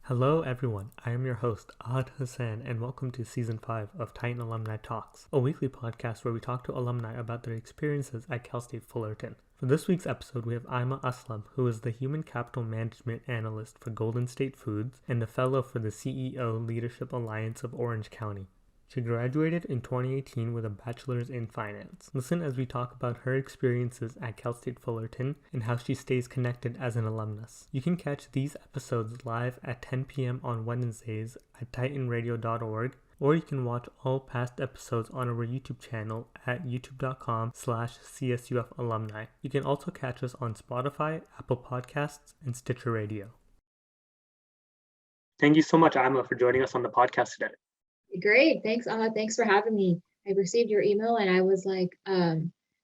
Hello everyone, I am your host, Ahad Hussain, and welcome to Season 5 of Titan Alumni Talks, a weekly podcast where we talk to alumni about their experiences at Cal State Fullerton. For this week's episode, we have Imah Aslam, who is the Human Capital Management Analyst for Golden State Foods and a fellow for the CEO Leadership Alliance of Orange County. She graduated in 2018 with a bachelor's in finance. Listen as we talk about her experiences at Cal State Fullerton and how she stays connected as an alumnus. You can catch these episodes live at 10 p.m. on Wednesdays at titanradio.org, or you can watch all past episodes on our YouTube channel at youtube.com/CSUF alumni. You can also catch us on Spotify, Apple Podcasts, and Stitcher Radio. Thank you so much, Imah, for joining us on the podcast today. Great. Thanks, thanks for having me. I received your email and I was like, I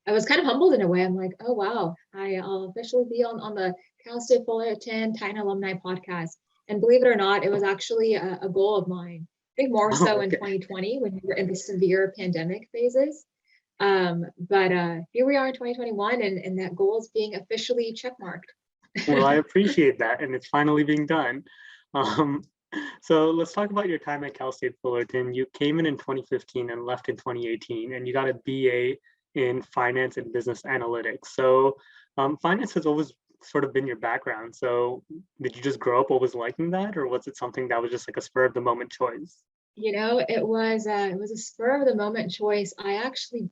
was kind of humbled in a way. I'm like, oh, wow, I'll officially be on the Cal State Fullerton Titan Alumni podcast. And believe it or not, it was actually a goal of mine. I think more so in 2020 when we were in the severe pandemic phases. But here we are in 2021 and that goal is being officially checkmarked. Well, I appreciate that. And it's finally being done. So let's talk about your time at Cal State Fullerton. You came in 2015 and left in 2018, and you got a BA in finance and business analytics. So finance has always sort of been your background. So did you just grow up always liking that, or was it something that was just like a spur of the moment choice? You know, it was a spur of the moment choice. I actually,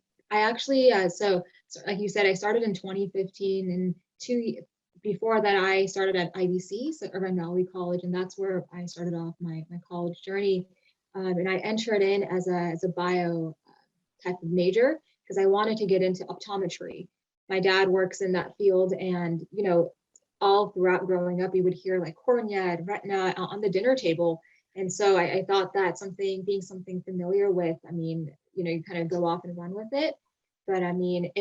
so like you said, I started in 2015, and before that, I started at IBC, so Irvine Valley College, and that's where I started off my college journey. And I entered in as a bio type of major because I wanted to get into optometry. My dad works in that field, and you know, all throughout growing up, you would hear like cornea, retina on the dinner table, and so I thought that being something familiar with, I mean, you know, you kind of go off and run with it. But I mean,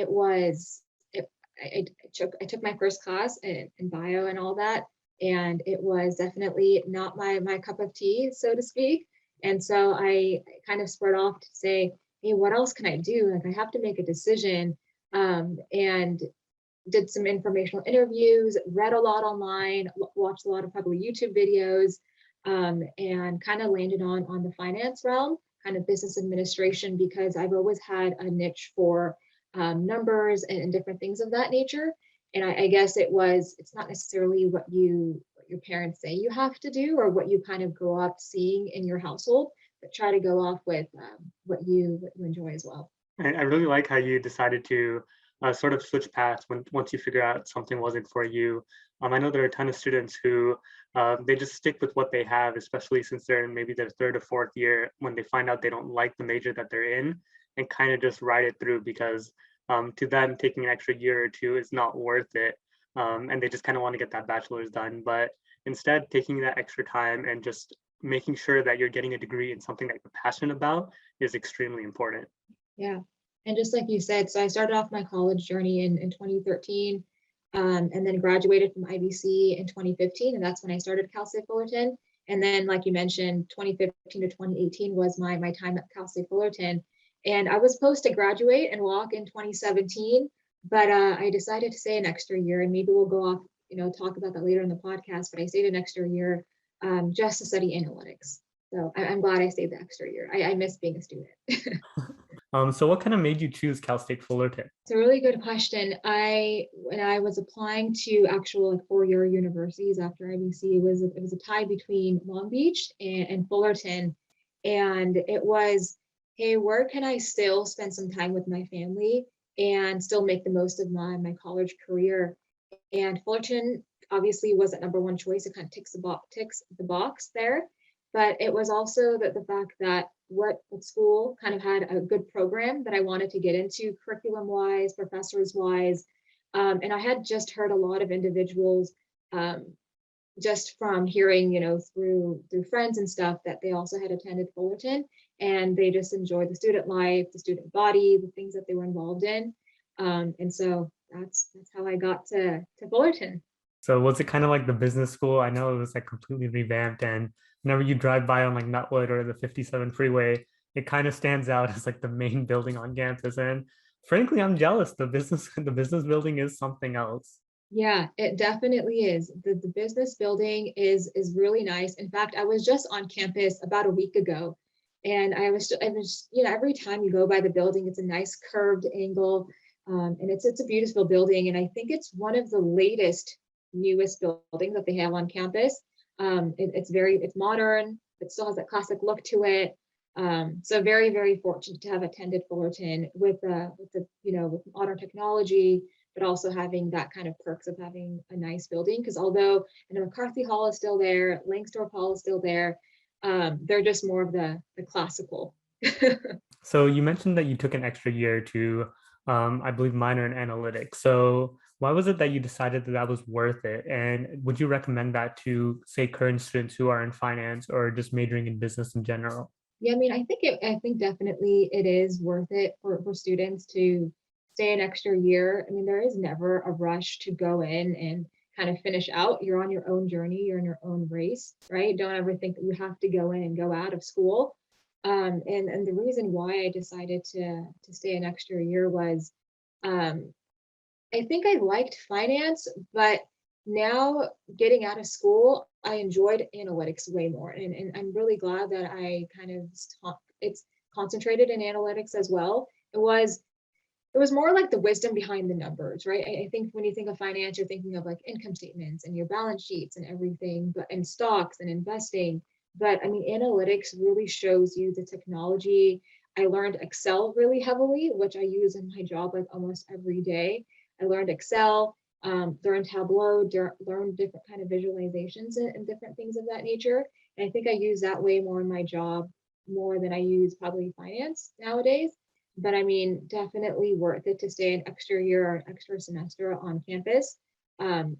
I took my first class in bio and all that, and it was definitely not my cup of tea, so to speak. And so I kind of spurred off to say, hey, what else can I do? Like I have to make a decision, and did some informational interviews, read a lot online, watched a lot of probably YouTube videos, and kind of landed on the finance realm, kind of business administration, because I've always had a niche for numbers and different things of that nature. And I guess it's not necessarily what your parents say you have to do or what you kind of grow up seeing in your household, but try to go off with what you enjoy as well. I really like how you decided to sort of switch paths once you figure out something wasn't for you. I know there are a ton of students who they just stick with what they have, especially since they're in maybe their third or fourth year, when they find out they don't like the major that they're in, and kind of just ride it through because to them taking an extra year or two is not worth it, and they just kind of want to get that bachelor's done. But instead, taking that extra time and just making sure that you're getting a degree in something that you're passionate about is extremely important. Yeah, and just like you said, so I started off my college journey in 2013, and then graduated from IBC in 2015, and that's when I started Cal State Fullerton. And then, like you mentioned, 2015 to 2018 was my time at Cal State Fullerton. And I was supposed to graduate and walk in 2017, but I decided to stay an extra year, and maybe we'll go off, you know, talk about that later in the podcast, but I stayed an extra year just to study analytics. So I'm glad I stayed the extra year. I miss being a student. So what kind of made you choose Cal State Fullerton? It's a really good question. When I was applying to actual like four-year universities after IBC, it was a tie between Long Beach and Fullerton, and it was, hey, where can I still spend some time with my family and still make the most of my college career? And Fullerton obviously was that number one choice. It kind of ticks the box there. But it was also the fact that what school kind of had a good program that I wanted to get into curriculum wise, professors wise. And I had just heard a lot of individuals just from hearing, you know, through friends and stuff, that they also had attended Fullerton and they just enjoyed the student life, the student body, the things that they were involved in. And so that's how I got to Fullerton. So was it kind of like the business school? I know it was like completely revamped, and whenever you drive by on like Nutwood or the 57 freeway, it kind of stands out as like the main building on campus. And frankly, I'm jealous. The business building is something else. Yeah, it definitely is. The business building is really nice. In fact, I was just on campus about a week ago, and I was every time you go by the building, it's a nice curved angle, and it's a beautiful building. And I think it's one of the latest, newest buildings that they have on campus. It's modern. It still has that classic look to it. So very, very fortunate to have attended Fullerton with the with modern technology, but also having that kind of perks of having a nice building. Because although McCarthy Hall is still there, Langsdorff Hall is still there, they're just more of the classical. So you mentioned that you took an extra year to, I believe, minor in analytics. So why was it that you decided that that was worth it? And would you recommend that to, say, current students who are in finance or just majoring in business in general? Yeah, I mean, I think definitely it is worth it for students to stay an extra year. I mean, there is never a rush to go in and kind of finish out. You're on your own journey, you're in your own race, right? Don't ever think that you have to go in and go out of school. And the reason why I decided to stay an extra year was um, I think I liked finance, but now getting out of school, I enjoyed analytics way more. And I'm really glad that I kind of it's concentrated in analytics as well. It was more like the wisdom behind the numbers, right? I think when you think of finance, you're thinking of like income statements and your balance sheets and everything, but and stocks and investing. But I mean, analytics really shows you the technology. I learned Excel really heavily, which I use in my job like almost every day. I learned Excel, learned Tableau, learned different kind of visualizations and different things of that nature. And I think I use that way more in my job more than I use probably finance nowadays. But I mean, definitely worth it to stay an extra year or an extra semester on campus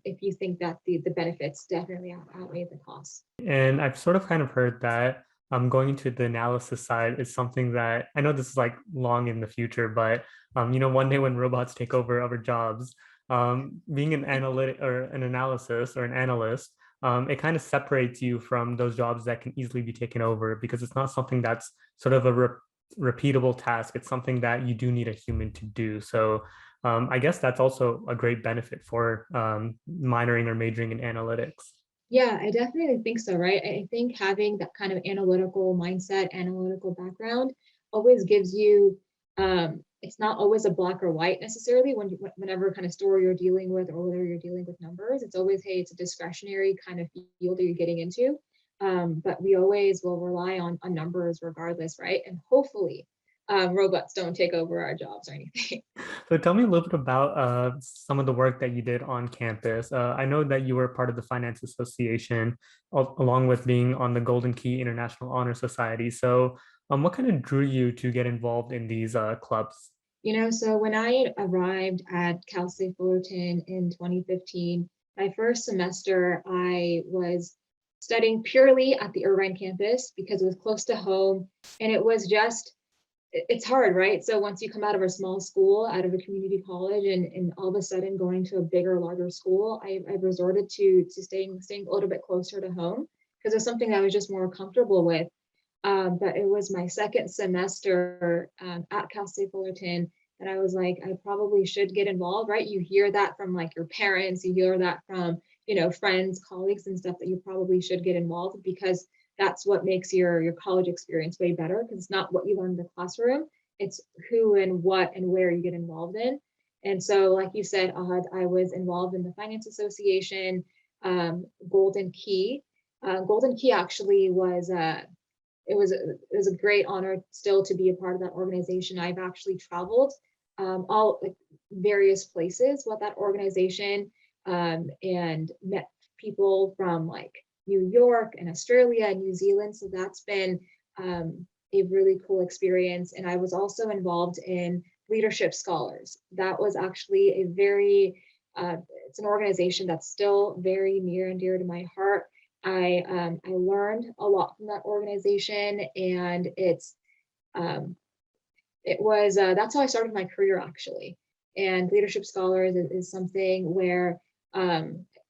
if you think that the benefits definitely outweigh the costs. And I've sort of kind of heard that going into the analysis side is something that I know this is like long in the future, but one day when robots take over our jobs, being an analytic or an analysis or an analyst, it kind of separates you from those jobs that can easily be taken over because it's not something that's sort of a repeatable task. It's something that you do need a human to do. So I guess that's also a great benefit for minoring or majoring in analytics. Yeah, I definitely think so, right? I think having that kind of analytical mindset, analytical background always gives you, it's not always a black or white necessarily whenever kind of story you're dealing with or whether you're dealing with numbers. It's always, hey, it's a discretionary kind of field that you're getting into. But we always will rely on numbers regardless, right? And hopefully robots don't take over our jobs or anything. So tell me a little bit about some of the work that you did on campus. I know that you were part of the Finance Association, along with being on the Golden Key International Honor Society. So what kind of drew you to get involved in these clubs? So when I arrived at Cal State Fullerton in 2015, my first semester, I was studying purely at the Irvine campus because it was close to home. And it was just, it's hard, right? So once you come out of a small school, out of a community college, and all of a sudden going to a bigger, larger school, I resorted to staying a little bit closer to home because it was something I was just more comfortable with. But it was my second semester at Cal State Fullerton that I was like, I probably should get involved, right? You hear that from like your parents, you hear that from, friends, colleagues and stuff that you probably should get involved because that's what makes your college experience way better because it's not what you learn in the classroom, it's who and what and where you get involved in. And so, like you said, Ahad, I was involved in the Finance Association, Golden Key. Golden Key actually was it was a great honor still to be a part of that organization. I've actually traveled all like various places with that organization and met people from like New York and Australia and New Zealand. So that's been a really cool experience. And I was also involved in Leadership Scholars. That was actually a it's an organization that's still very near and dear to my heart. I learned a lot from that organization, and it was that's how I started my career actually. And Leadership Scholars is something where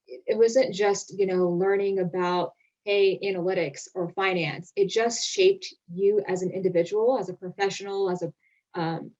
it wasn't just learning about hey analytics or finance. It just shaped you as an individual, as a professional, as a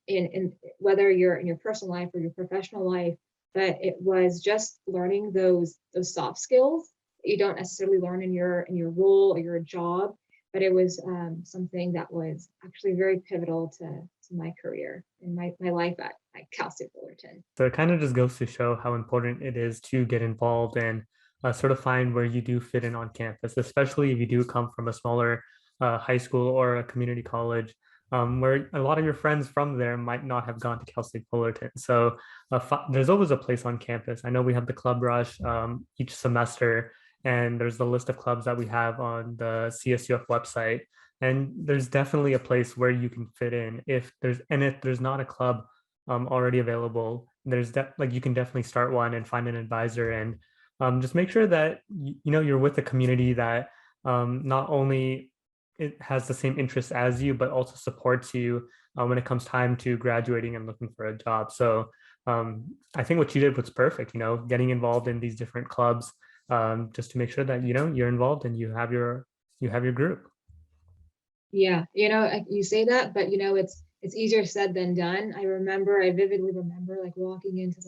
in whether you're in your personal life or your professional life. but it was just learning those soft skills that you don't necessarily learn in your role or your job. But it was something that was actually very pivotal to my career and my life at Cal State Fullerton. So it kind of just goes to show how important it is to get involved and sort of find where you do fit in on campus, especially if you do come from a smaller high school or a community college, where a lot of your friends from there might not have gone to Cal State Fullerton. So there's always a place on campus. I know we have the Club Rush each semester, and there's the list of clubs that we have on the CSUF website. And there's definitely a place where you can fit in if there's not a club already available. Like you can definitely start one and find an advisor, and just make sure that you're with a community that not only it has the same interests as you, but also supports you when it comes time to graduating and looking for a job. So I think what you did was perfect. Getting involved in these different clubs just to make sure that you're involved and you have your group. Yeah, you say that, but it's easier said than done. I vividly remember like walking into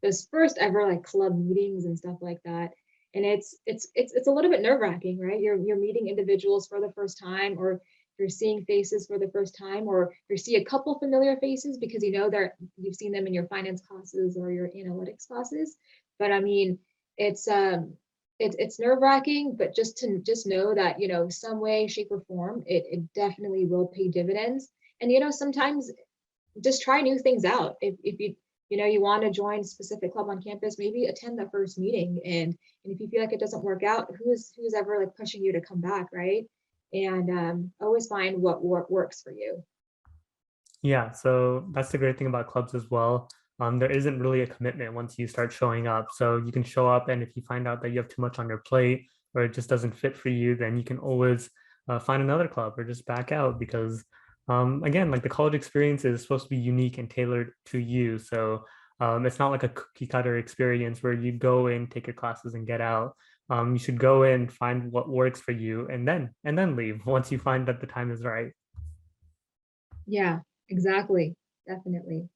this first ever like club meetings and stuff like that. And it's a little bit nerve-wracking, right? You're meeting individuals for the first time, or you're seeing faces for the first time, or you see a couple familiar faces because you've seen them in your finance classes or your analytics classes. But I mean, it's nerve-wracking, but just know that some way, shape, or form it definitely will pay dividends. And sometimes just try new things out. If you want to join a specific club on campus, maybe attend the first meeting, and if you feel like it doesn't work out, who's ever like pushing you to come back, right? And always find what works for you. Yeah, so that's the great thing about clubs as well. There isn't really a commitment once you start showing up. So you can show up, and if you find out that you have too much on your plate or it just doesn't fit for you, then you can always find another club or just back out, because again, like the college experience is supposed to be unique and tailored to you. So it's not like a cookie cutter experience where you go in, take your classes, and get out. You should go in, find what works for you, and then leave once you find that the time is right. Yeah, exactly. Definitely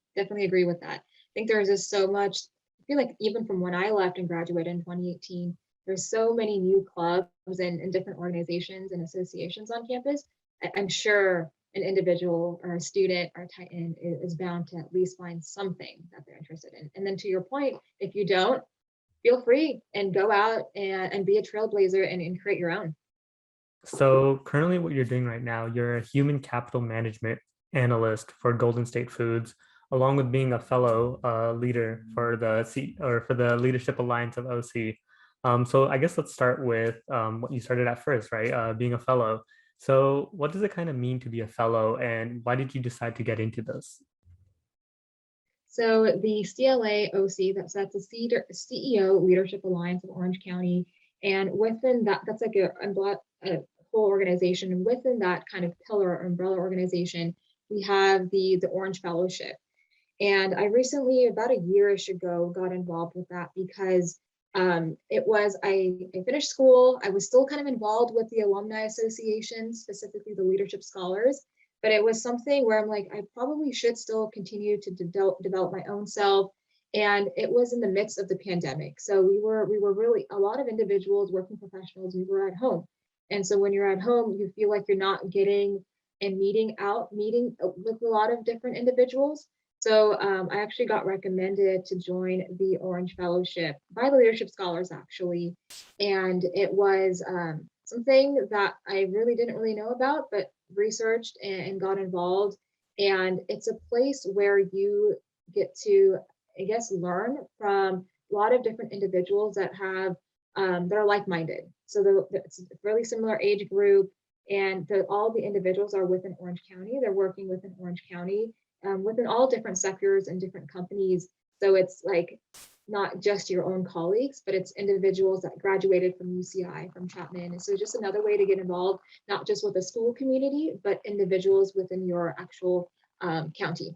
agree with that. I think there's just so much. I feel like even from when I left and graduated in 2018, there's so many new clubs and different organizations and associations on campus. I'm sure an individual or a student or a Titan is bound to at least find something that they're interested in. And then to your point, if you don't, feel free and go out and be a trailblazer and create your own. So currently what you're doing right now, you're a Human Capital Management Analyst for Golden State Foods, along with being a fellow leader for the Leadership Alliance of OC. So I guess let's start with what you started at first, right? Being a fellow. So what does it kind of mean to be a fellow, and why did you decide to get into this? So the CLA OC, that's the CEO Leadership Alliance of Orange County. And within that, that's like a whole organization. And within that kind of pillar or umbrella organization, we have the Orange Fellowship. And I recently, about a year-ish ago, got involved with that because I finished school. I was still kind of involved with the Alumni Association, specifically the Leadership Scholars, but it was something where I'm like, I probably should still continue to develop my own self. And it was in the midst of the pandemic. So we were really, a lot of individuals, working professionals, we were at home. And so when you're at home, you feel like you're not getting and meeting with a lot of different individuals. So I actually got recommended to join the Orange Fellowship by the Leadership Scholars, actually. And it was something that I really didn't really know about, but researched and got involved. And it's a place where you get to, I guess, learn from a lot of different individuals that are like-minded. So it's a really similar age group, and all the individuals are within Orange County. They're working within Orange County, within all different sectors and different companies. So it's like not just your own colleagues, but it's individuals that graduated from UCI, from Chapman. And so just another way to get involved, not just with the school community, but individuals within your actual county.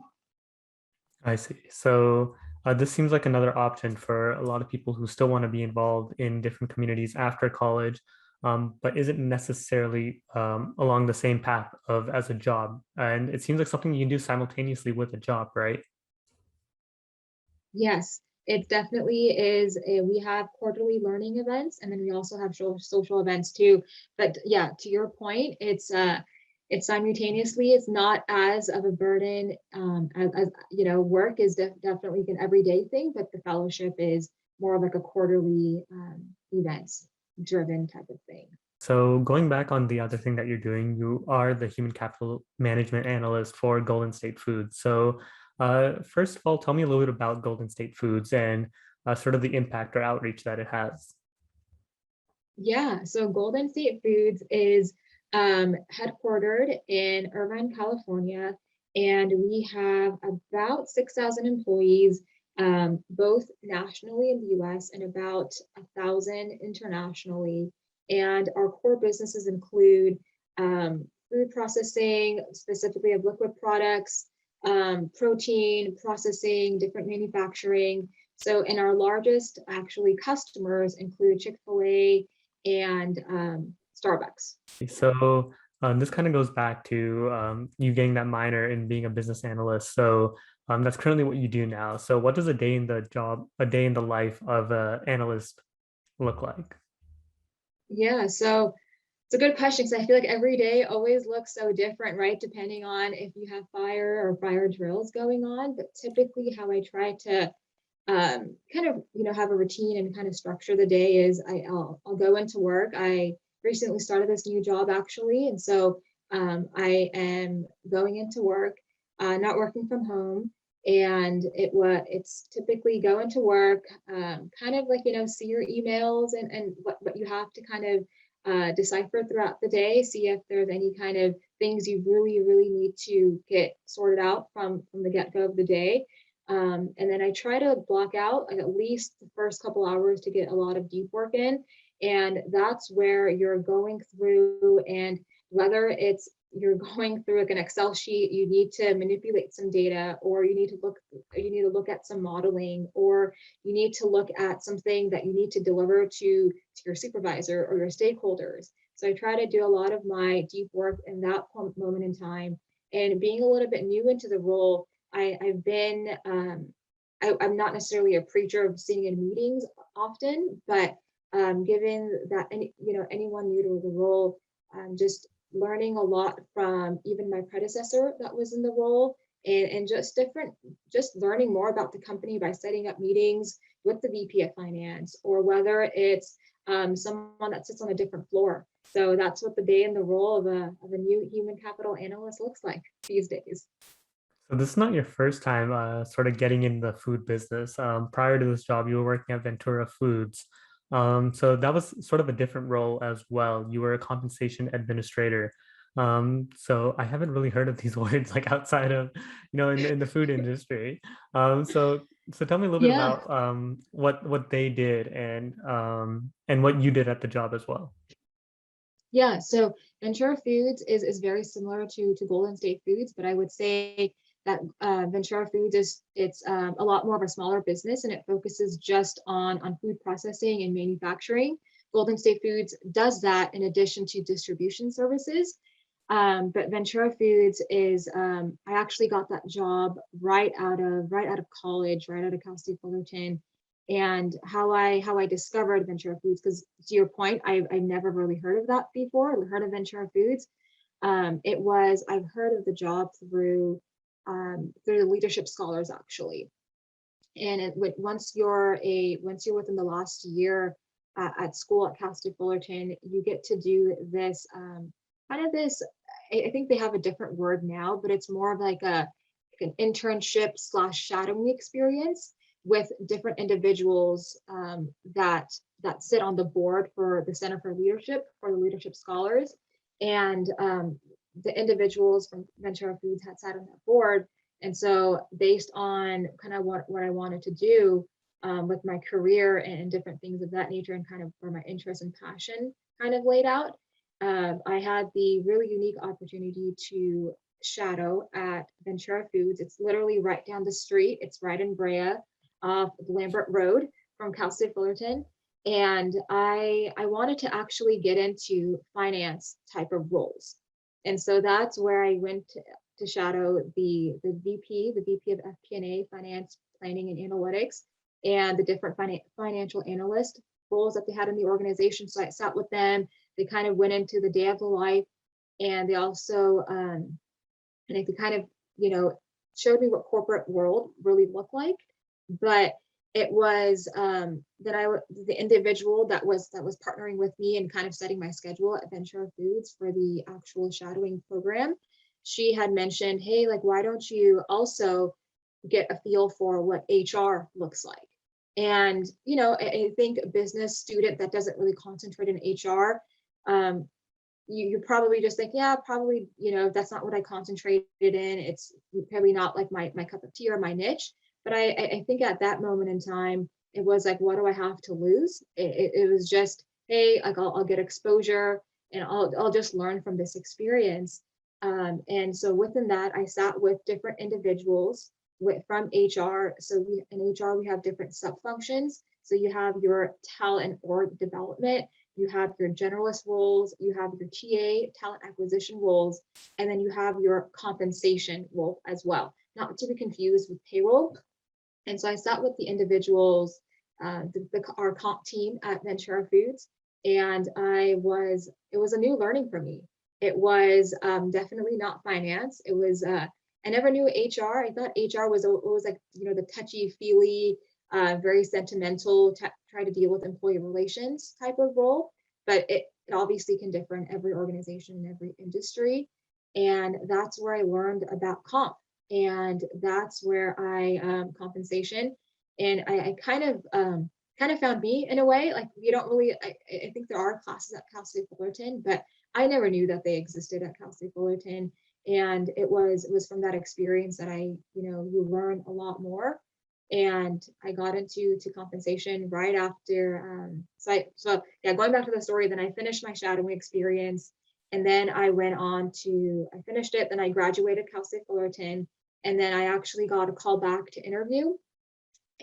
I see. So this seems like another option for a lot of people who still want to be involved in different communities after college, but isn't necessarily along the same path of as a job. And it seems like something you can do simultaneously with a job, right? Yes. It definitely is. We have quarterly learning events, and then we also have social events too. But yeah, to your point, it's simultaneously, it's not as of a burden as work is definitely an everyday thing, but the fellowship is more like a quarterly events driven type of thing. So going back on the other thing that you're doing, you are the Human Capital Management Analyst for Golden State Foods. So first of all, tell me a little bit about Golden State Foods and sort of the impact or outreach that it has. Yeah, so Golden State Foods is headquartered in Irvine, California, and we have about 6,000 employees, both nationally in the US and about 1,000 internationally. And our core businesses include food processing, specifically of liquid products, protein processing, different manufacturing. So, and our largest actually customers include Chick-fil-A and Starbucks. So this kind of goes back to you getting that minor in being a business analyst. So that's currently what you do now. So what does a day in a day in the life of an analyst look like? Yeah, so it's a good question because I feel like every day always looks so different, right? Depending on if you have fire or fire drills going on. But typically, how I try to kind of have a routine and kind of structure the day is I'll go into work. I recently started this new job actually, and so I am going into work, not working from home, and it's typically go into work, kind of like see your emails and what you have to kind of decipher throughout the day, see if there's any kind of things you really need to get sorted out from the get-go of the day. And then I try to block out like at least the first couple hours to get a lot of deep work in. And that's where you're going through, and whether it's you're going through like an Excel sheet, you need to manipulate some data, or you need to look at some modeling, or you need to look at something that you need to deliver to your supervisor or your stakeholders. So I try to do a lot of my deep work in that moment in time. And being a little bit new into the role, I've been I'm not necessarily a preacher of sitting in meetings often, but given that anyone new to the role, just learning a lot from even my predecessor that was in the role, and just learning more about the company by setting up meetings with the VP of Finance, or whether it's someone that sits on a different floor. So that's what the day in the role of a new human capital analyst looks like these days. So this is not your first time sort of getting in the food business. Prior to this job, you were working at Ventura Foods. So that was sort of a different role as well. You were a compensation administrator. So I haven't really heard of these words like outside of, in the food industry. So tell me a little bit Yeah. about what they did and what you did at the job as well. Yeah, so Ventura Foods is very similar to Golden State Foods, but I would say that Ventura Foods it's a lot more of a smaller business, and it focuses just on food processing and manufacturing. Golden State Foods does that in addition to distribution services. But Ventura Foods is I actually got that job right out of college, right out of Cal State Fullerton. And how I discovered Ventura Foods, because to your point, I never really heard of that before. I heard of Ventura Foods. I've heard of the job through the leadership scholars actually. And once you're within the last year at school at Cal State Fullerton, you get to do this kind of this. I think they have a different word now, but it's more of like an internship / shadowing experience with different individuals that sit on the board for the Center for Leadership, for the Leadership Scholars. And the individuals from Ventura Foods had sat on that board. And so based on kind of what I wanted to do with my career and different things of that nature, and kind of where my interest and passion kind of laid out, I had the really unique opportunity to shadow at Ventura Foods. It's literally right down the street. It's right in Brea, off Lambert Road from Cal State Fullerton. And I wanted to actually get into finance type of roles. And so that's where I went to shadow the VP of FP&A, Finance, Planning, and Analytics. and the different financial analyst roles that they had in the organization. So I sat with them. They kind of went into the day of the life, and they also, I think they kind of, showed me what corporate world really looked like. But it was the individual that was partnering with me and kind of setting my schedule at Ventura Foods for the actual shadowing program. She had mentioned, hey, like, why don't you also get a feel for what HR looks like? And, I think a business student that doesn't really concentrate in HR, you probably just think, yeah, probably, that's not what I concentrated in. It's probably not like my cup of tea or my niche. But I think at that moment in time, it was like, what do I have to lose? It was just, hey, like I'll get exposure and I'll just learn from this experience. And so within that, I sat with different individuals from HR. So in HR, we have different sub functions. So you have your talent or development, you have your generalist roles, you have your TA, talent acquisition roles, and then you have your compensation role as well, not to be confused with payroll. And so I sat with the individuals, our comp team at Ventura Foods, and it was a new learning for me. It was definitely not finance. It was, I never knew HR. I thought HR was like, the touchy-feely, very sentimental, try to deal with employee relations type of role, but it obviously can differ in every organization, in every industry. And that's where I learned about comp. And that's where compensation, and I kind of found me in a way. Like, we don't really, I think there are classes at Cal State Fullerton, but I never knew that they existed at Cal State Fullerton. And it was from that experience that you learn a lot more. And I got into compensation right after. So yeah, going back to the story, then I finished my shadowing experience. And then I finished it, then I graduated Cal State Fullerton, and then I actually got a call back to interview.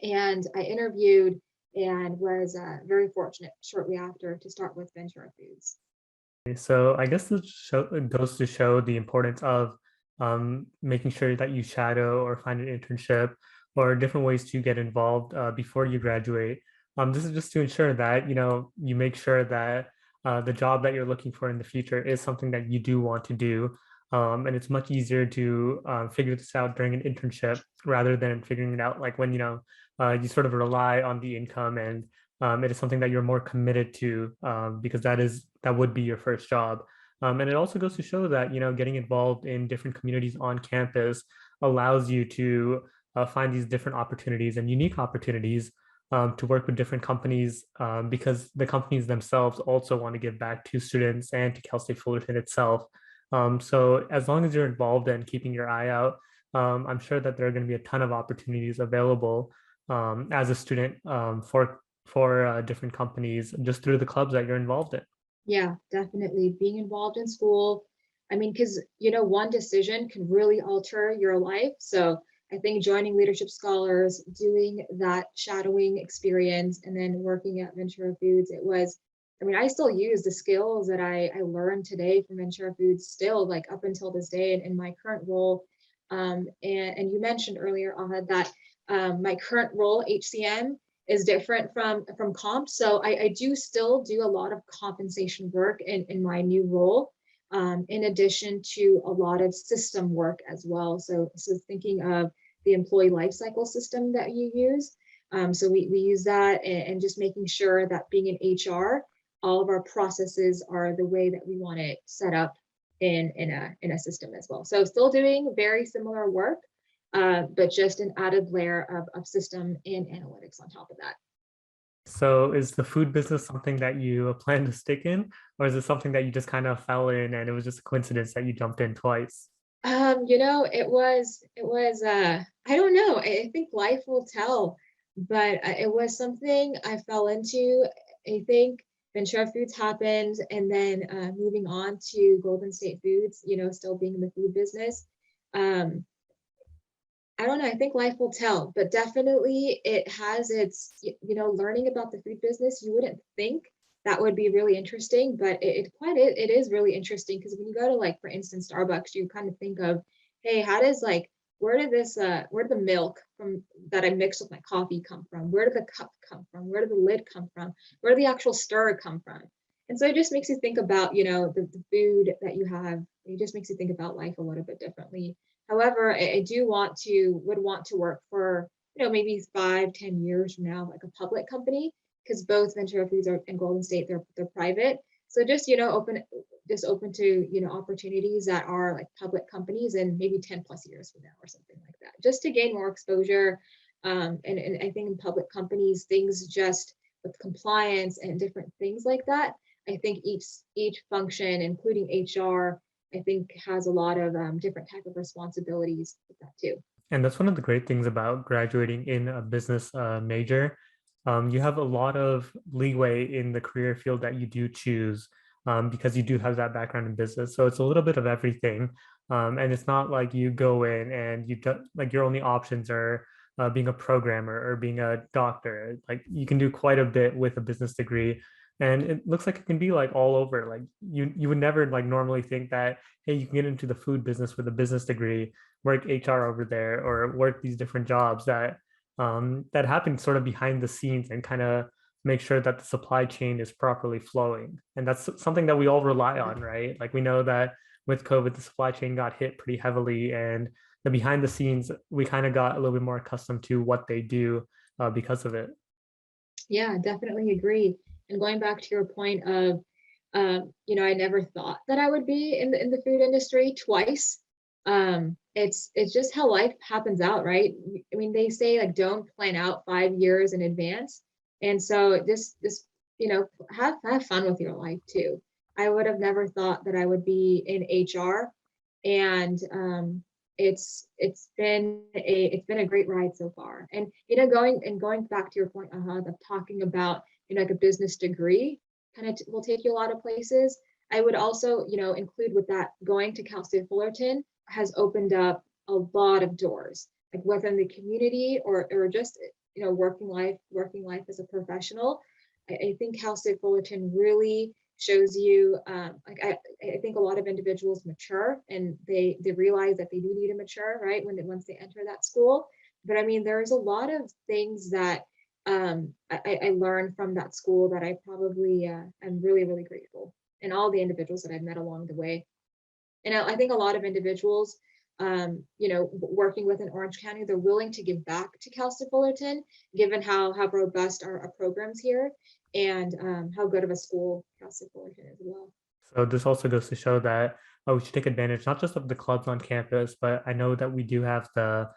And I interviewed and was very fortunate shortly after to start with Ventura Foods. So I guess it goes to show the importance of making sure that you shadow or find an internship or different ways to get involved before you graduate. This is just to ensure that, you make sure that the job that you're looking for in the future is something that you do want to do. And it's much easier to figure this out during an internship rather than figuring it out like when, you sort of rely on the income and it is something that you're more committed to because that would be your first job. And it also goes to show that, getting involved in different communities on campus allows you to find these different opportunities and unique opportunities to work with different companies because the companies themselves also want to give back to students and to Cal State Fullerton itself. So as long as you're involved and keeping your eye out, I'm sure that there are going to be a ton of opportunities available as a student for different companies just through the clubs that you're involved in. Yeah, definitely. Being involved in school, I mean, because, one decision can really alter your life. So I think joining Leadership Scholars, doing that shadowing experience, and then working at Ventura Foods, I still use the skills that I learned today from Ventura Foods still, like up until this day in my current role. And you mentioned earlier, Ahad, that my current role, HCM, is different from comp. So I do still do a lot of compensation work in my new role, in addition to a lot of system work as well. So thinking of the employee lifecycle system that you use. So we use that, and just making sure that being in HR, all of our processes are the way that we want it set up in a system as well. So still doing very similar work, but just an added layer of system and analytics on top of that. So is the food business something that you plan to stick in, or is it something that you just kind of fell in and it was just a coincidence that you jumped in twice? It was I don't know. I think life will tell, but it was something I fell into. I think Ventura Foods happened, and then moving on to Golden State Foods, still being in the food business. I don't know. I think life will tell, but definitely it has its, learning about the food business. You wouldn't think that would be really interesting, but it is really interesting, because when you go to, like, for instance, Starbucks, you kind of think of, hey, how does, like, where did the milk from that I mixed with my coffee come from? Where did the cup come from? Where did the lid come from? Where did the actual stir come from? And so it just makes you think about, the food that you have. It just makes you think about life a little bit differently. However, I would want to work for, maybe 5-10 years from now, like a public company, because both Ventura Foods and Golden State, they're private. So just, open to, opportunities that are like public companies and maybe 10 plus years from now or something like that, just to gain more exposure. And I think in public companies, things just with compliance and different things like that, I think each function, including HR, I think has a lot of different type of responsibilities with that too. And that's one of the great things about graduating in a business major. You have a lot of leeway in the career field that you do choose because you do have that background in business. So it's a little bit of everything. And it's not like you go in and you don't, like your only options are being a programmer or being a doctor. Like you can do quite a bit with a business degree. And it looks like it can be like all over. Like you would never like normally think that, hey, you can get into the food business with a business degree, work HR over there, or work these different jobs that happen sort of behind the scenes and kind of make sure that the supply chain is properly flowing. And that's something that we all rely on, right? Like we know that with COVID, the supply chain got hit pretty heavily, and the behind the scenes, we kind of got a little bit more accustomed to what they do because of it. Yeah, definitely agree. And going back to your point of, I never thought that I would be in the food industry twice. It's just how life happens out, right? I mean, they say like don't plan out 5 years in advance, and so this have fun with your life too. I would have never thought that I would be in HR, and it's been a great ride so far. And going back to your point, Ahad, of talking about like a business degree kind of will take you a lot of places. I would also include with that, going to Cal State Fullerton has opened up a lot of doors, like within the community or just working life as a professional. I think Cal State Fullerton really shows you, like I think a lot of individuals mature and they realize that they do need to mature, right, once they enter that school. But I mean, there's a lot of things that I learned from that school that I probably am really, really grateful, and all the individuals that I've met along the way. And I think a lot of individuals, working within Orange County, they're willing to give back to Cal State Fullerton, given how robust our programs here and how good of a school Cal State Fullerton is as well. So this also goes to show that we should take advantage not just of the clubs on campus, but I know that we do have the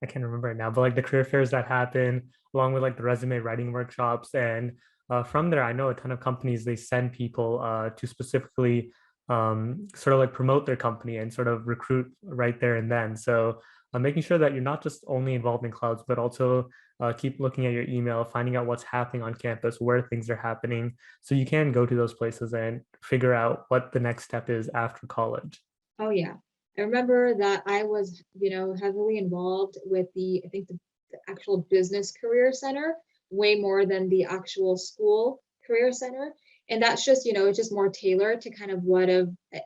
I can't remember it now, but like the career fairs that happen, along with like the resume writing workshops. And from there, I know a ton of companies, they send people to specifically sort of like promote their company and sort of recruit right there and then. So making sure that you're not just only involved in clubs, but also keep looking at your email, finding out what's happening on campus, where things are happening. So you can go to those places and figure out what the next step is after college. Oh yeah. I remember that I was, heavily involved with I think the actual business career center way more than the actual school career center. And that's just, it's just more tailored to kind of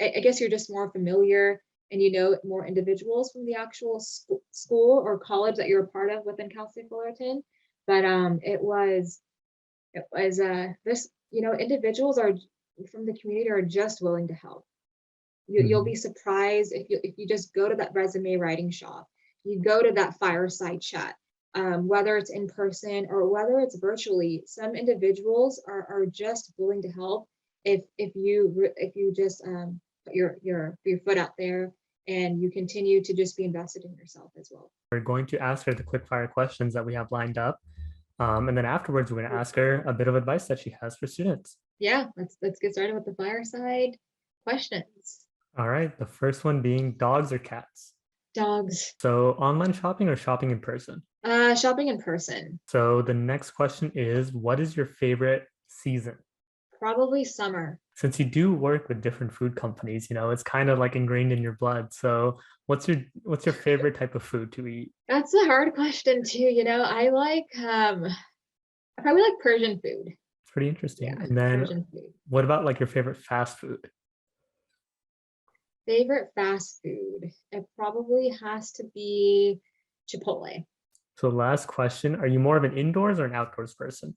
I guess you're just more familiar and more individuals from the actual school or college that you're a part of within Cal State Fullerton. But it was this, individuals are from the community are just willing to help. You'll be surprised if you just go to that resume writing shop, you go to that fireside chat, whether it's in person or whether it's virtually. Some individuals are just willing to help if you just put your foot out there and you continue to just be invested in yourself as well. We're going to ask her the quick fire questions that we have lined up. And then afterwards, we're going to ask her a bit of advice that she has for students. Yeah, let's get started with the fireside questions. All right. The first one being dogs or cats? Dogs. So online shopping or shopping in person? Shopping in person. So the next question is, what is your favorite season? Probably summer. Since you do work with different food companies, it's kind of like ingrained in your blood. So what's your favorite type of food to eat? That's a hard question too. I like I probably like Persian food. It's pretty interesting. Yeah, and then what about like your favorite fast food? Favorite fast food? It probably has to be Chipotle. So last question, are you more of an indoors or an outdoors person?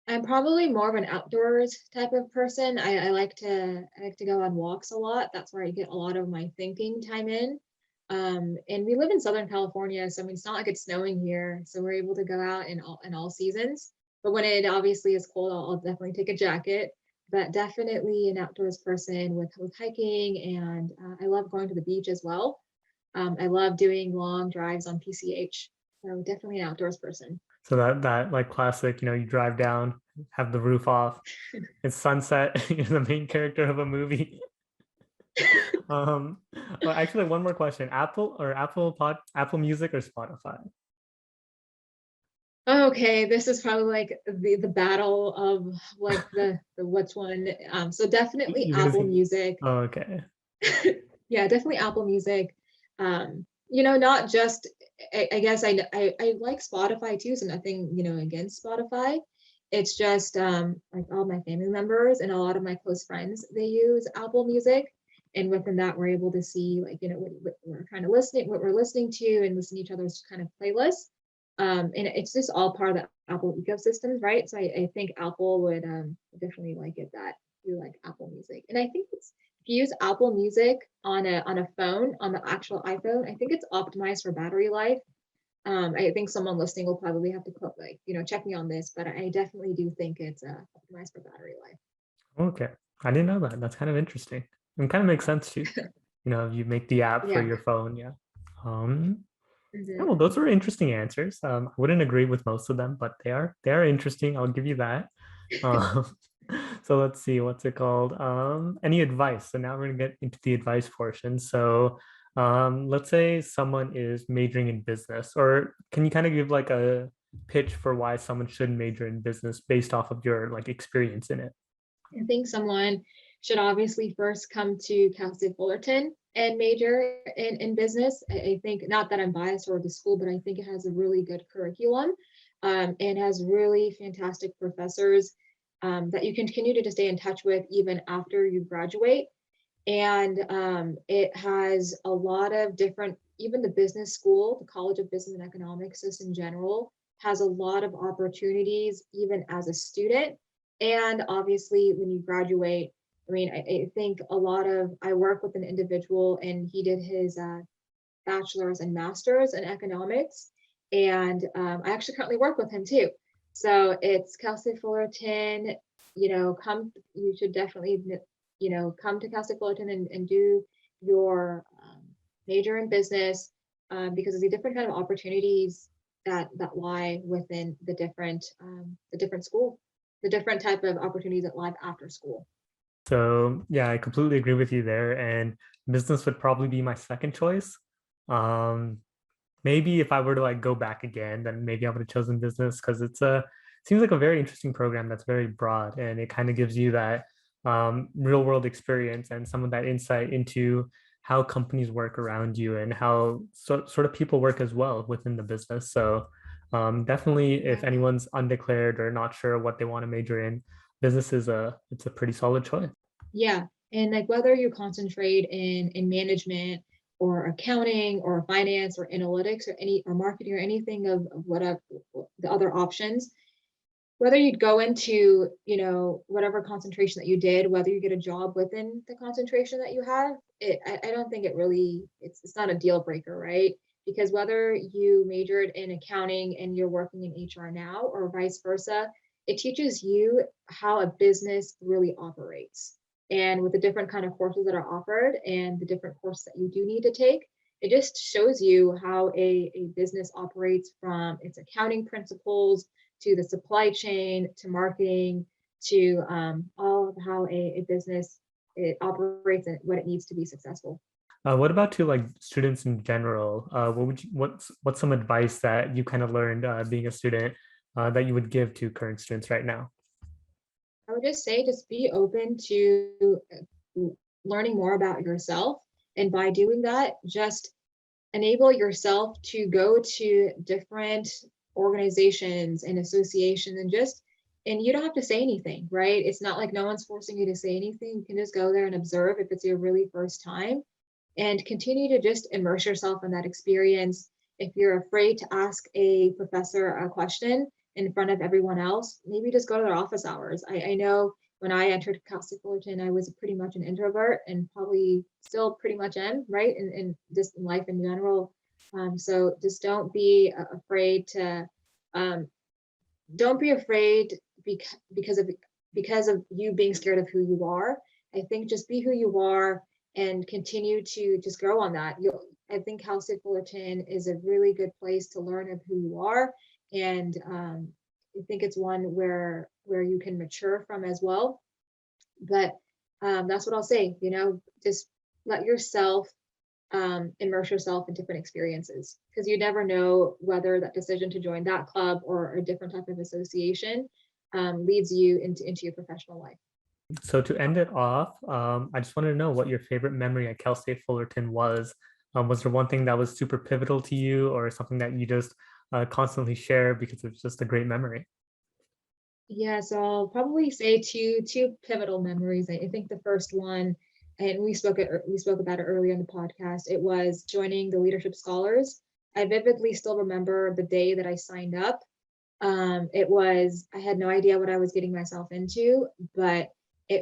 I'm probably more of an outdoors type of person. I like to go on walks a lot. That's where I get a lot of my thinking time in. And we live in Southern California, so I mean it's not like it's snowing here, so we're able to go out in all seasons. But when it obviously is cold, I'll definitely take a jacket. But definitely an outdoors person with hiking, and I love going to the beach as well. I love doing long drives on PCH. So definitely an outdoors person. So that like classic, you drive down, have the roof off, it's sunset, you're the main character of a movie. Um, well, actually, one more question: Apple Music or Spotify? Okay, this is probably like the battle of like the which one. So definitely You're gonna Apple see. Music. Oh, okay. Yeah, definitely Apple Music. Not just I guess I like Spotify too, so nothing, against Spotify. It's just like all my family members and a lot of my close friends, they use Apple Music. And within that, we're able to see like, what we're kind of listening, what we're listening to and listen to each other's kind of playlists. And it's just all part of the Apple ecosystems, right? So I think Apple would definitely like it that you like Apple Music. And I think if you use Apple Music on a phone, on the actual iPhone, I think it's optimized for battery life. I think someone listening will probably have to check me on this, but I definitely do think it's optimized for battery life. Okay. I didn't know that. That's kind of interesting. It kind of makes sense too. You make the app for Yeah. your phone. Yeah. Um, yeah, well, Hmm. those were interesting answers. I wouldn't agree with most of them, but they are interesting. I'll give you that. Um, so let's see, what's it called? Any advice? So now we're gonna get into the advice portion. So let's say someone is majoring in business, or can you kind of give like a pitch for why someone should major in business based off of your like experience in it? I think someone should obviously first come to Cal State Fullerton and major in business. I think not that I'm biased toward the school, but I think it has a really good curriculum, and has really fantastic professors that you can continue to stay in touch with even after you graduate. And it has a lot of different, even the business school, the College of Business and Economics, just in general, has a lot of opportunities even as a student. And obviously, when you graduate, I mean, I think I work with an individual and he did his bachelor's and master's in economics. And I actually currently work with him too. So it's Cal State Fullerton, you should definitely, come to Cal State Fullerton and do your major in business, because of the different kind of opportunities that lie within the different school, the different type of opportunities that lie after school. So yeah, I completely agree with you there. And business would probably be my second choice. Um, Maybe if I were to like go back again, then maybe I would have chosen business because seems like a very interesting program that's very broad and it kind of gives you that real world experience and some of that insight into how companies work around you and how sort of people work as well within the business. So definitely, if Yeah. anyone's undeclared or not sure what they want to major in, business it's a pretty solid choice. Yeah. And like whether you concentrate in management or accounting or finance or analytics or marketing or anything of whatever the other options, whether you'd go into, whatever concentration that you did, whether you get a job within the concentration that you have, I don't think it's not a deal breaker, right? Because whether you majored in accounting and you're working in HR now or vice versa, it teaches you how a business really operates. And with the different kind of courses that are offered and the different courses that you do need to take, it just shows you how a business operates from its accounting principles to the supply chain to marketing to all of how a business it operates and what it needs to be successful. What about to like students in general? What's some advice that you kind of learned being a student that you would give to current students right now? I would just say just be open to learning more about yourself. And by doing that, just enable yourself to go to different organizations and associations and just and you don't have to say anything, right? It's not like no one's forcing you to say anything. You can just go there and observe if it's your really first time, and continue to just immerse yourself in that experience. If you're afraid to ask a professor a question in front of everyone else, maybe just go to their office hours. I know when I entered Cal State Fullerton, I was pretty much an introvert and probably still pretty much am, right? In just in life in general. So just don't be afraid to, um, don't be afraid because of you being scared of who you are. I think just be who you are and continue to just grow on that. I think Cal State Fullerton is a really good place to learn of who you are, and I think it's one where you can mature from as well. But that's what I'll say. Just let yourself immerse yourself in different experiences, because you never know whether that decision to join that club or a different type of association leads you into your professional life. So to end it off, I just wanted to know what your favorite memory at Cal State Fullerton was. Was there one thing that was super pivotal to you, or something that you just constantly share because it's just a great memory? Yeah, so I'll probably say two pivotal memories. I think the first one, and we spoke about it earlier in the podcast. It was joining the Leadership Scholars. I vividly still remember the day that I signed up. I had no idea what I was getting myself into, but I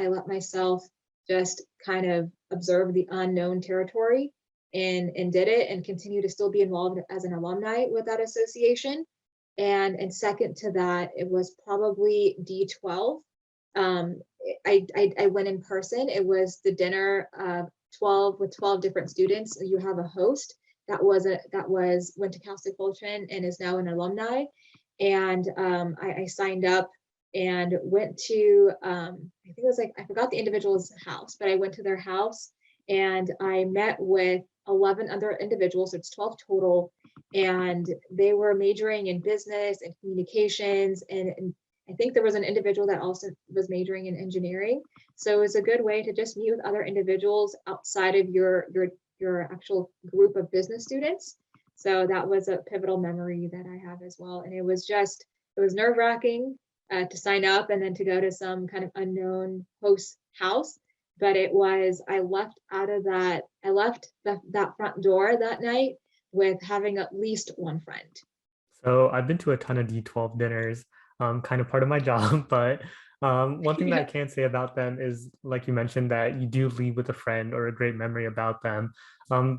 let myself just kind of observe the unknown territory and did it, and continue to still be involved as an alumni with that association. And second to that, it was probably D12. I went in person. It was the dinner of 12 with 12 different students. You have a host that went to Cal State Fullerton and is now an alumni. And I signed up and went to I think it was I forgot the individual's house, but I went to their house and I met with 11 other individuals. So it's 12 total, and they were majoring in business and communications, and I think there was an individual that also was majoring in engineering. So it was a good way to just meet with other individuals outside of your actual group of business students. So that was a pivotal memory that I have as well. And it was nerve-wracking to sign up and then to go to some kind of unknown host house. But I left that front door that night with having at least one friend. So I've been to a ton of D12 dinners, kind of part of my job, but one thing that I Yeah. can say about them is, like you mentioned, that you do leave with a friend or a great memory about them.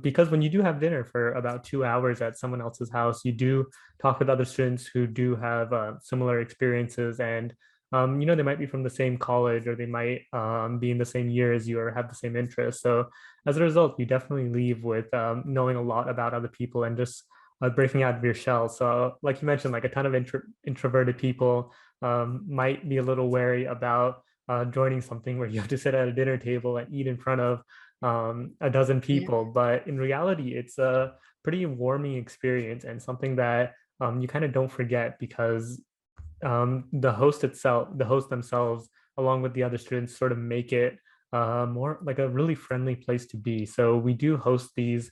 Because when you do have dinner for about 2 hours at someone else's house, you do talk with other students who do have similar experiences, and they might be from the same college, or they might be in the same year as you or have the same interests. So as a result, you definitely leave with knowing a lot about other people and just breaking out of your shell. So like you mentioned, like a ton of introverted people might be a little wary about joining something where you have to sit at a dinner table and eat in front of a dozen Yeah. people. But in reality, it's a pretty warming experience, and something that you kind of don't forget, because the host themselves, along with the other students, sort of make it more like a really friendly place to be. So we do host these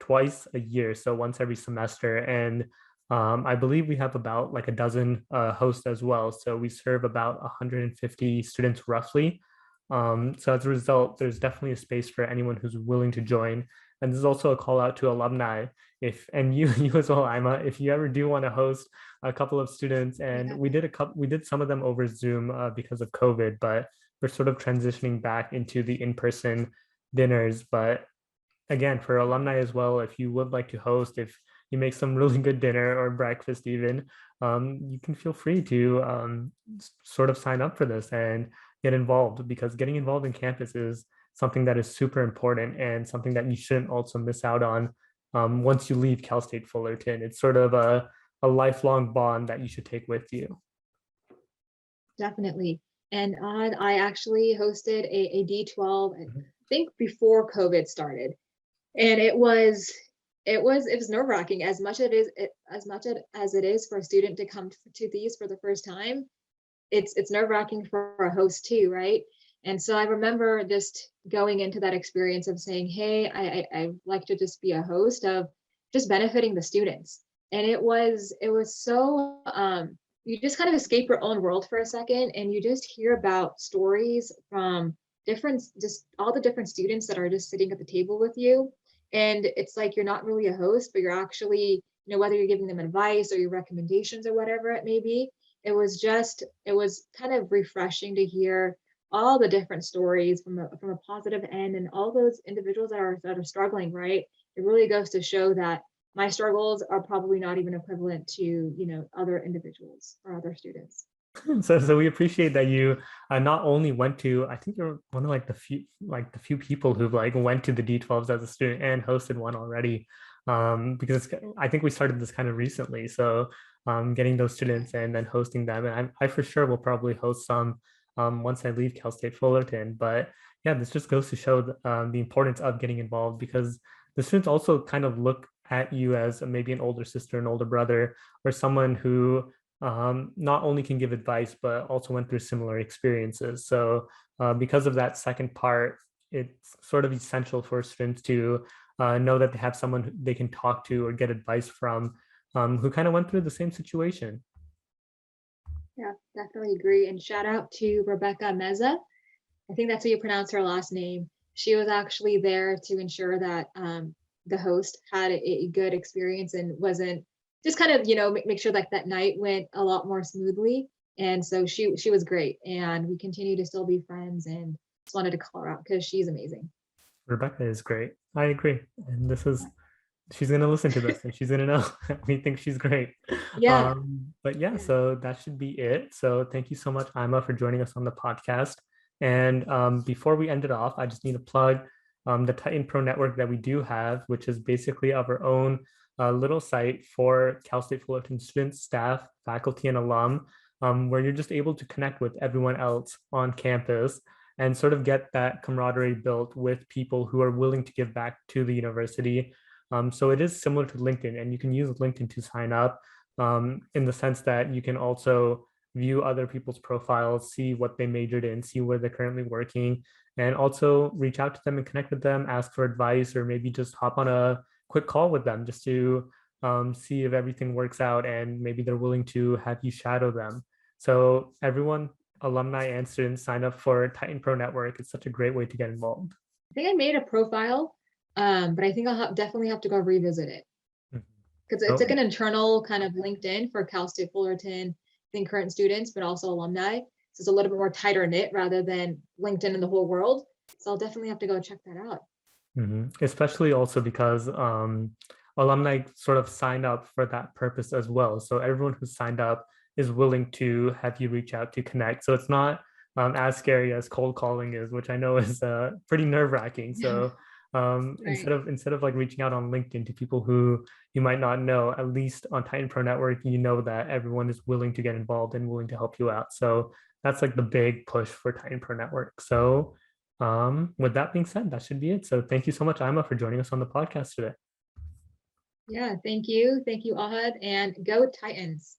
twice a year, so once every semester, and I believe we have about like a dozen hosts as well. So we serve about 150 students roughly. So as a result, there's definitely a space for anyone who's willing to join. And this is also a call out to alumni. If and you you as well, Imah, if you ever do want to host a couple of students, and Yeah. we did some of them over Zoom because of COVID, but we're sort of transitioning back into the in-person dinners. But again, for alumni as well, if you would like to host, if you make some really good dinner or breakfast even, you can feel free to sort of sign up for this and get involved, because getting involved in campus is something that is super important and something that you shouldn't also miss out on once you leave Cal State Fullerton. It's sort of a lifelong bond that you should take with you. Definitely. And I actually hosted a D12, I Mhm. think before COVID started. And it was nerve-wracking, as it is for a student to come to these for the first time. It's nerve-wracking for a host too, right? And so I remember just going into that experience of saying, hey, I like to just be a host, of just benefiting the students. And it was so you just kind of escape your own world for a second, and you just hear about stories from just all the different students that are just sitting at the table with you. And it's like you're not really a host, but you're actually, whether you're giving them advice or your recommendations or whatever it may be. It was kind of refreshing to hear all the different stories from a positive end, and all those individuals that are struggling, right? It really goes to show that my struggles are probably not even equivalent to, other individuals or other students. So we appreciate that you not only went to, I think you're one of the few people who've like went to the D12s as a student and hosted one already. Because I think we started this kind of recently. So getting those students and then hosting them, and I for sure will probably host some once I leave Cal State Fullerton. But yeah, this just goes to show the importance of getting involved, because the students also kind of look at you as maybe an older sister, an older brother, or someone who not only can give advice, but also went through similar experiences. So because of that second part, it's sort of essential for students to know that they have someone they can talk to or get advice from, who kind of went through the same situation. Yeah, definitely agree. And shout out to Rebecca Meza. I think that's how you pronounce her last name. She was actually there to ensure that the host had a good experience and wasn't just kind of, make sure like that night went a lot more smoothly. And so she was great, and we continue to still be friends, and just wanted to call her out because she's amazing. Rebecca is great. I agree. And she's going to listen to this and she's going to know we think she's great. Yeah. But yeah, so that should be it. So thank you so much, Imah, for joining us on the podcast. And before we end it off, I just need to plug the Titan Pro network that we do have, which is basically our own little site for Cal State Fullerton students, staff, faculty, and alum, where you're just able to connect with everyone else on campus and sort of get that camaraderie built with people who are willing to give back to the university. So it is similar to LinkedIn, and you can use LinkedIn to sign up, in the sense that you can also view other people's profiles, see what they majored in, see where they're currently working, and also reach out to them and connect with them, ask for advice, or maybe just hop on a quick call with them just to see if everything works out, and maybe they're willing to have you shadow them. So everyone, alumni and students, sign up for Titan Pro Network. It's such a great way to get involved. I think I made a profile, but I think definitely have to go revisit it, because it's like an internal kind of LinkedIn for Cal State Fullerton, I think current students, but also alumni. So it's a little bit more tighter knit rather than LinkedIn in the whole world. So I'll definitely have to go check that out. Especially also because alumni sort of signed up for that purpose as well. So everyone who signed up is willing to have you reach out to connect. So it's not as scary as cold calling is, which I know is pretty nerve-wracking. So Right. instead of like reaching out on LinkedIn to people who you might not know, at least on Titan Pro Network, you know that everyone is willing to get involved and willing to help you out. So that's like the big push for Titan Pro Network. So with that being said, that should be it. So thank you so much, Imah, for joining us on the podcast today. Yeah, thank you. Thank you, Ahad, and go Titans.